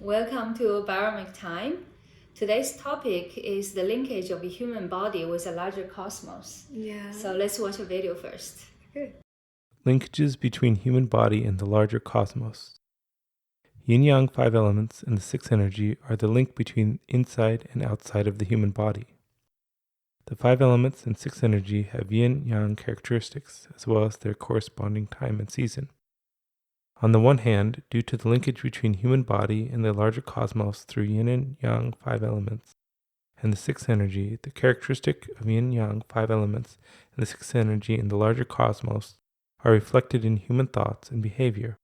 welcome to Bioramic Time. Today's topic is the linkage of the human body with a larger cosmos. Yeah. So let's watch a video first. Good. Linkages between human body and the larger cosmos. Yin-Yang 5 elements and the 6 energy are the link between inside and outside of the human body. The 5 elements and 6 energy have yin-yang characteristics as well as their corresponding time and season. On the one hand, due to the linkage between human body and the larger cosmos through yin and yang 5 elements and the 6 energy, the characteristic of yin-yang 5 elements and the 6 energy in the larger cosmos are reflected in human thoughts and behavior.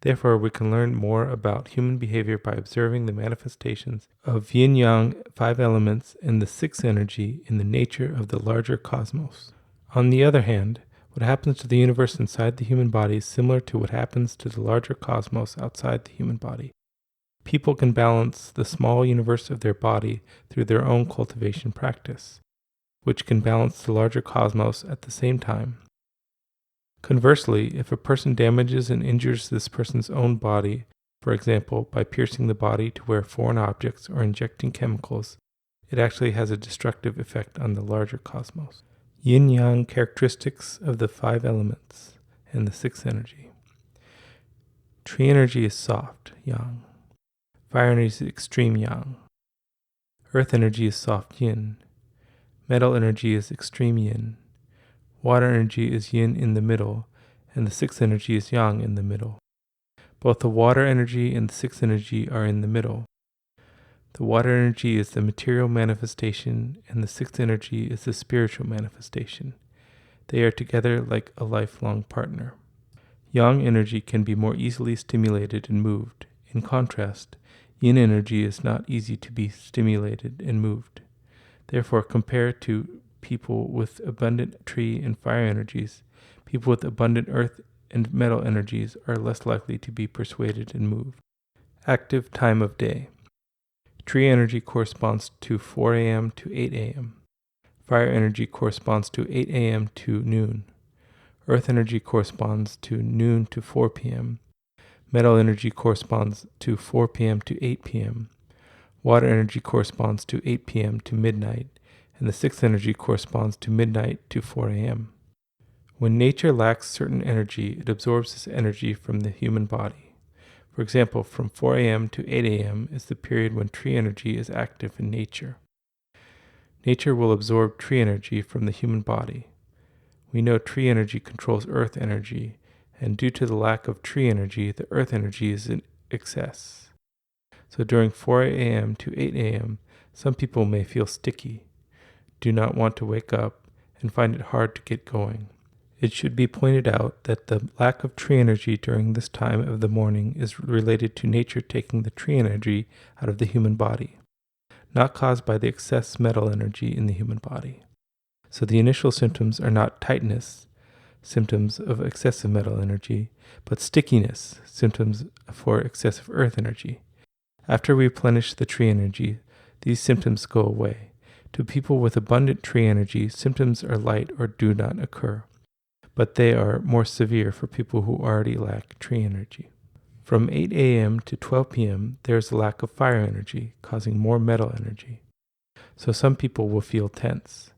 Therefore, we can learn more about human behavior by observing the manifestations of yin-yang 5 elements and the 6 energy in the nature of the larger cosmos. On the other hand, what happens to the universe inside the human body is similar to what happens to the larger cosmos outside the human body. People can balance the small universe of their body through their own cultivation practice, which can balance the larger cosmos at the same time. Conversely, if a person damages and injures this person's own body, for example, by piercing the body to wear foreign objects or injecting chemicals, it actually has a destructive effect on the larger cosmos. Yin-Yang characteristics of the 5 elements and the 6 energy. Tree energy is soft, yang. Fire energy is extreme yang. Earth energy is soft, yin. Metal energy is extreme yin. Water energy is yin in the middle, and the 6 energy is yang in the middle. Both the water energy and the 6 energy are in the middle. The water energy is the material manifestation, and the 6 energy is the spiritual manifestation. They are together like a lifelong partner. Yang energy can be more easily stimulated and moved. In contrast, yin energy is not easy to be stimulated and moved. Therefore, compared to people with abundant tree and fire energies, people with abundant earth and metal energies are less likely to be persuaded and moved. Active time of day. Tree energy corresponds to 4 a.m. to 8 a.m. Fire energy corresponds to 8 a.m. to noon. Earth energy corresponds to noon to 4 p.m. Metal energy corresponds to 4 p.m. to 8 p.m. Water energy corresponds to 8 p.m. to midnight, and the 6th energy corresponds to midnight to 4 a.m. When nature lacks certain energy, it absorbs this energy from the human body. For example, from 4 a.m. to 8 a.m. is the period when tree energy is active in nature. Nature will absorb tree energy from the human body. We know tree energy controls earth energy, and due to the lack of tree energy, the earth energy is in excess. So during 4 a.m. to 8 a.m., some people may feel sticky, do not want to wake up, and find it hard to get going. It should be pointed out that the lack of tree energy during this time of the morning is related to nature taking the tree energy out of the human body, not caused by the excess metal energy in the human body. So the initial symptoms are not tightness, symptoms of excessive metal energy, but stickiness, symptoms for excessive earth energy. After we replenish the tree energy, these symptoms go away. To people with abundant tree energy, symptoms are light or do not occur, but they are more severe for people who already lack tree energy. From 8 a.m. to 12 p.m., there is a lack of fire energy, causing more metal energy. So some people will feel tense.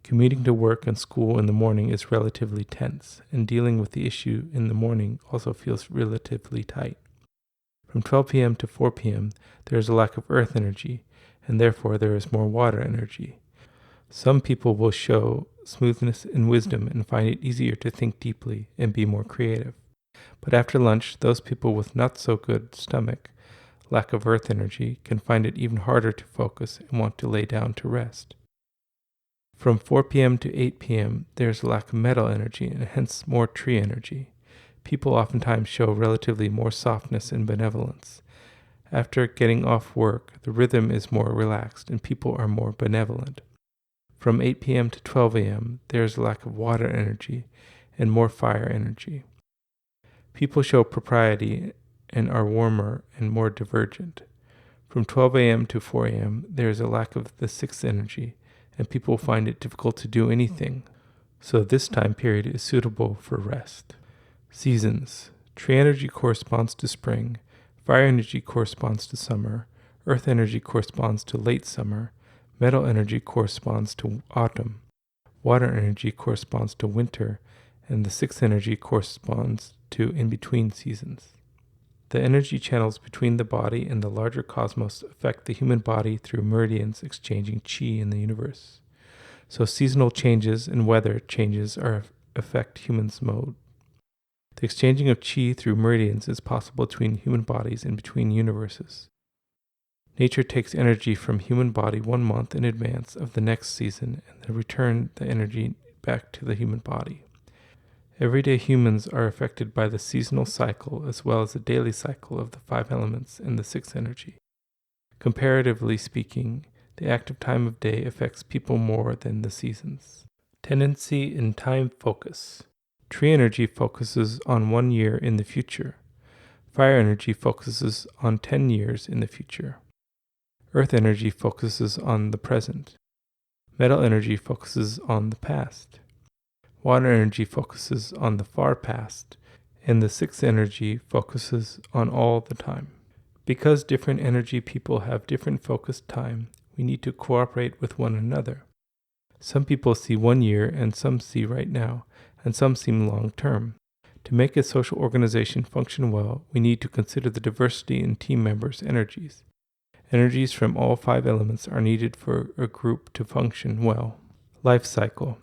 Commuting to work and school in the morning is relatively tense, and dealing with the issue in the morning also feels relatively tight. From 12 p.m. to 4 p.m., there is a lack of earth energy, and therefore there is more water energy. Some people will show smoothness and wisdom and find it easier to think deeply and be more creative. But after lunch, those people with not so good stomach, lack of earth energy, can find it even harder to focus and want to lay down to rest. From 4 p.m. to 8 p.m., there is a lack of metal energy and hence more tree energy. People oftentimes show relatively more softness and benevolence. After getting off work, the rhythm is more relaxed and people are more benevolent. From 8 p.m. to 12 a.m., there is a lack of water energy and more fire energy. People show propriety and are warmer and more divergent. From 12 a.m. to 4 a.m., there is a lack of the 6th energy, and people find it difficult to do anything. So this time period is suitable for rest. Seasons. Tree energy corresponds to spring. Fire energy corresponds to summer, earth energy corresponds to late summer, metal energy corresponds to autumn, water energy corresponds to winter, and the sixth energy corresponds to in-between seasons. The energy channels between the body and the larger cosmos affect the human body through meridians exchanging qi in the universe. So seasonal changes and weather changes affect humans' mode. The exchanging of qi through meridians is possible between human bodies and between universes. Nature takes energy from human body 1 month in advance of the next season and then return the energy back to the human body. Everyday humans are affected by the seasonal cycle as well as the daily cycle of the 5 elements and the 6th energy. Comparatively speaking, the active time of day affects people more than the seasons. Tendency in time focus. Tree energy focuses on 1 year in the future. Fire energy focuses on 10 years in the future. Earth energy focuses on the present. Metal energy focuses on the past. Water energy focuses on the far past. And the sixth energy focuses on all the time. Because different energy people have different focused time, we need to cooperate with one another. Some people see 1 year and some see right now, and some seem long term. To make a social organization function well, we need to consider the diversity in team members' energies. Energies from all 5 elements are needed for a group to function well. Life cycle.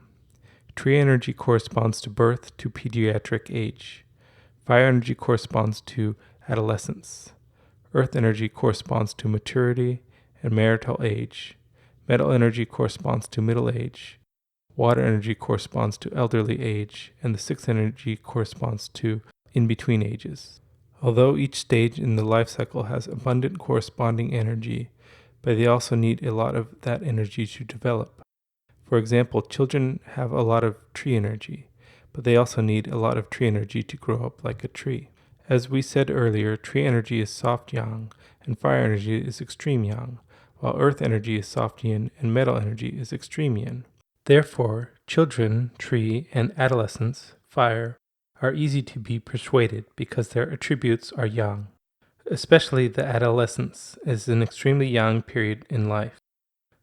Tree energy corresponds to birth to pediatric age. Fire energy corresponds to adolescence. Earth energy corresponds to maturity and marital age. Metal energy corresponds to middle age. Water energy corresponds to elderly age, and the sixth energy corresponds to in-between ages. Although each stage in the life cycle has abundant corresponding energy, but they also need a lot of that energy to develop. For example, children have a lot of tree energy, but they also need a lot of tree energy to grow up like a tree. As we said earlier, tree energy is soft yang, and fire energy is extreme yang, while earth energy is soft yin, and metal energy is extreme yin. Therefore, children, tree, and adolescents, fire, are easy to be persuaded because their attributes are yang. Especially the adolescence is an extremely yang period in life.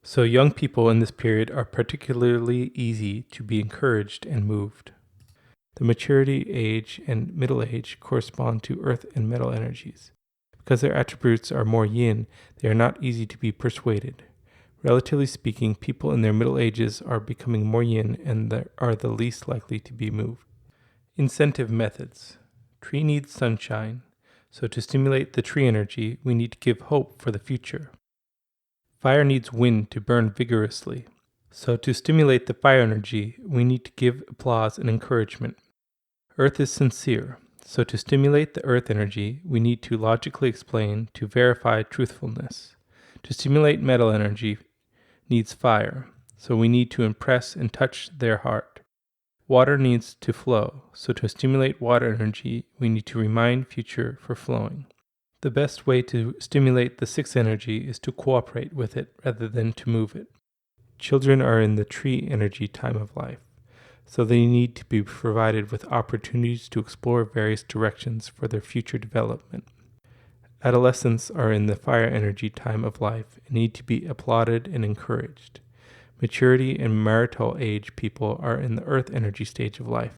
So young people in this period are particularly easy to be encouraged and moved. The maturity age and middle age correspond to earth and metal energies. Because their attributes are more yin, they are not easy to be persuaded. Relatively speaking, people in their middle ages are becoming more yin and are the least likely to be moved. Incentive methods. Tree needs sunshine, so to stimulate the tree energy, we need to give hope for the future. Fire needs wind to burn vigorously, so to stimulate the fire energy, we need to give applause and encouragement. Earth is sincere, so to stimulate the earth energy, we need to logically explain to verify truthfulness. To stimulate metal energy needs fire, so we need to impress and touch their heart. Water needs to flow, so to stimulate water energy, we need to remind future for flowing. The best way to stimulate the sixth energy is to cooperate with it rather than to move it. Children are in the tree energy time of life, so they need to be provided with opportunities to explore various directions for their future development. Adolescents are in the fire energy time of life and need to be applauded and encouraged. Maturity and marital age people are in the earth energy stage of life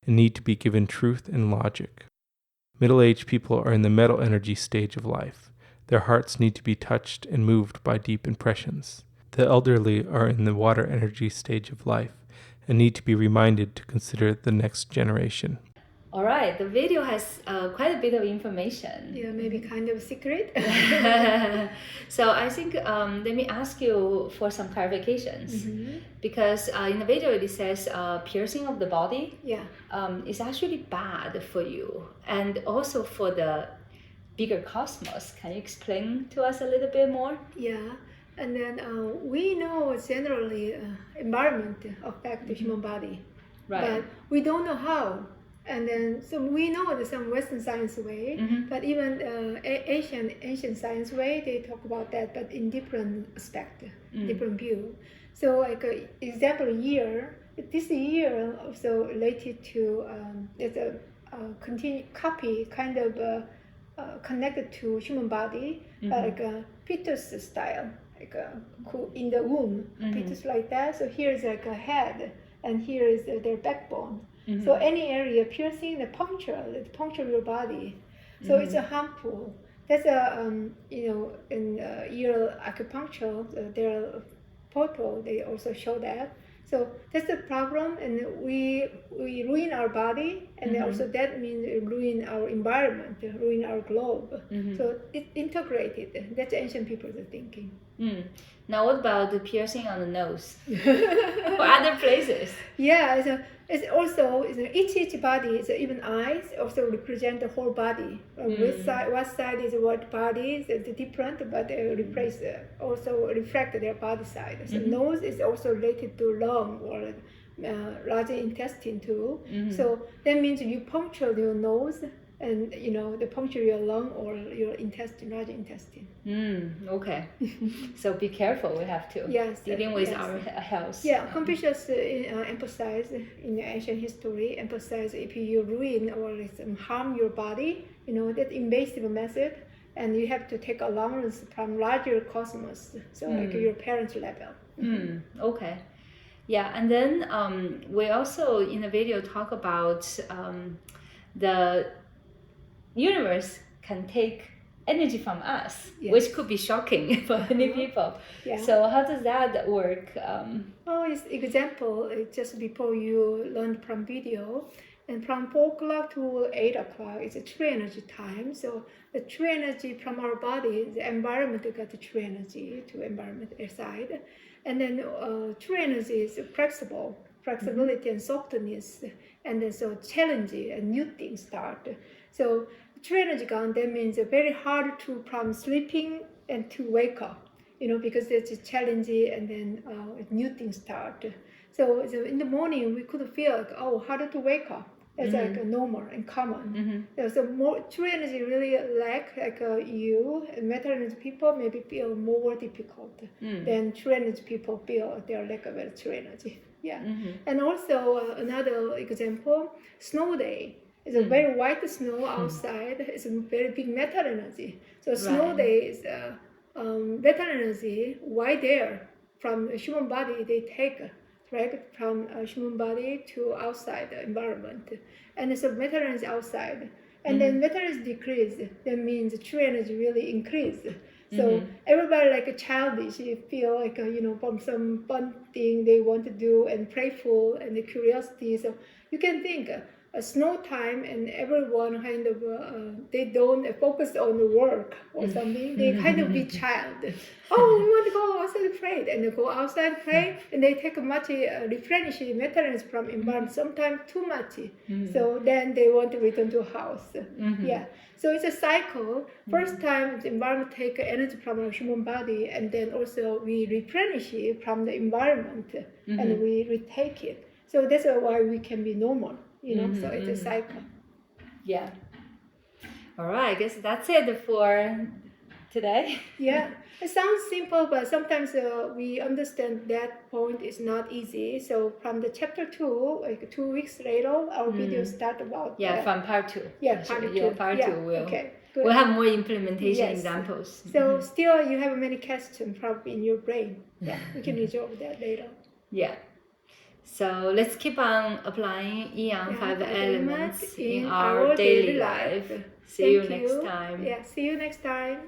and need to be given truth and logic. Middle-aged people are in the metal energy stage of life. Their hearts need to be touched and moved by deep impressions. The elderly are in the water energy stage of life and need to be reminded to consider the next generation. All right, the video has quite a bit of information. Yeah, maybe kind of secret. So I think let me ask you for some clarifications. Because in the video it says piercing of the body Yeah. is actually bad for you and also for the bigger cosmos. Can you explain to us a little bit more? Yeah. And then we know generally environment affect the human body, Right. but we don't know how. And then so we know there's some Western science way, but even ancient science way, they talk about that, but in different aspect, different view. So like example year, this year also related to it's a continue copy kind of connected to human body, like a fetus style, like in the womb, fetus like that. So here is like a head, and here is their backbone. So any area piercing the puncture your body. So it's a harmful. That's in ear acupuncture, their photo, they also show that. So that's the problem, and we ruin our body, and also that means ruin our environment, ruin our globe. So it's integrated. That's ancient people's thinking. Now, what about the piercing on the nose or other places? Yeah, it's also each body is even eyes also represent the whole body. What side is what body is different, but they replace also reflect their body side. So nose is also related to lung or large intestine too. So that means you puncture your nose, and they puncture your lung or your intestine, large intestine. Okay. So be careful. We have to. Yes, dealing with our health. Yeah, Confucius emphasized in ancient history, if you ruin or harm your body, that invasive method, and you have to take allowance from larger cosmos, so like your parents' level. Okay. Yeah, and then we also in the video talk about the universe can take energy from us, which could be shocking for many people. Yeah. So how does that work? It's example, just before you learned from video, and from 4 o'clock to 8 o'clock is a true energy time. So the true energy from our body, the environment got the true energy to environment side. And then true energy is flexibility and softness, and then so challenging and new things start. So true energy gone, that means very hard to from sleeping and to wake up, because it's challenging, and then new things start. So in the morning we could feel like, harder to wake up. It's like normal and common. So more true energy really like you and matter energy people maybe feel more difficult than true energy people feel they're like a very true energy. Yeah. And also another example, snow day. It's a very white snow outside. It's a very big metal energy. So snow day is metal energy. Why there? From the human body, they take from human body to outside the environment. And so metal energy outside. And then metal energy decrease. That means true energy really increase. So everybody like a childish, you feel like from some fun thing they want to do and playful and the curiosity. So you can think a snow time and everyone kind of they don't focus on the work or something. They kind of be child. We want to go outside and play, and they go outside play, and they take much replenishing materials from environment. Sometimes too much. So then they want to return to house. Yeah. So it's a cycle. First time the environment take energy from our human body, and then also we replenish it from the environment, and we retake it. So that's why we can be normal. So it's a cycle. Yeah. All right, I guess that's it for today. Yeah, it sounds simple, but sometimes we understand that point is not easy. So from the chapter 2, like 2 weeks later, our video start about from part 2. Yeah, part 2. Yeah, part 2 will. Okay, good. We'll have more implementation examples. So still you have many questions probably in your brain. Yeah, we can resolve that later. Yeah. So let's keep on applying Yin-Yang 5 elements in our daily life. See you next time. Yeah, see you next time.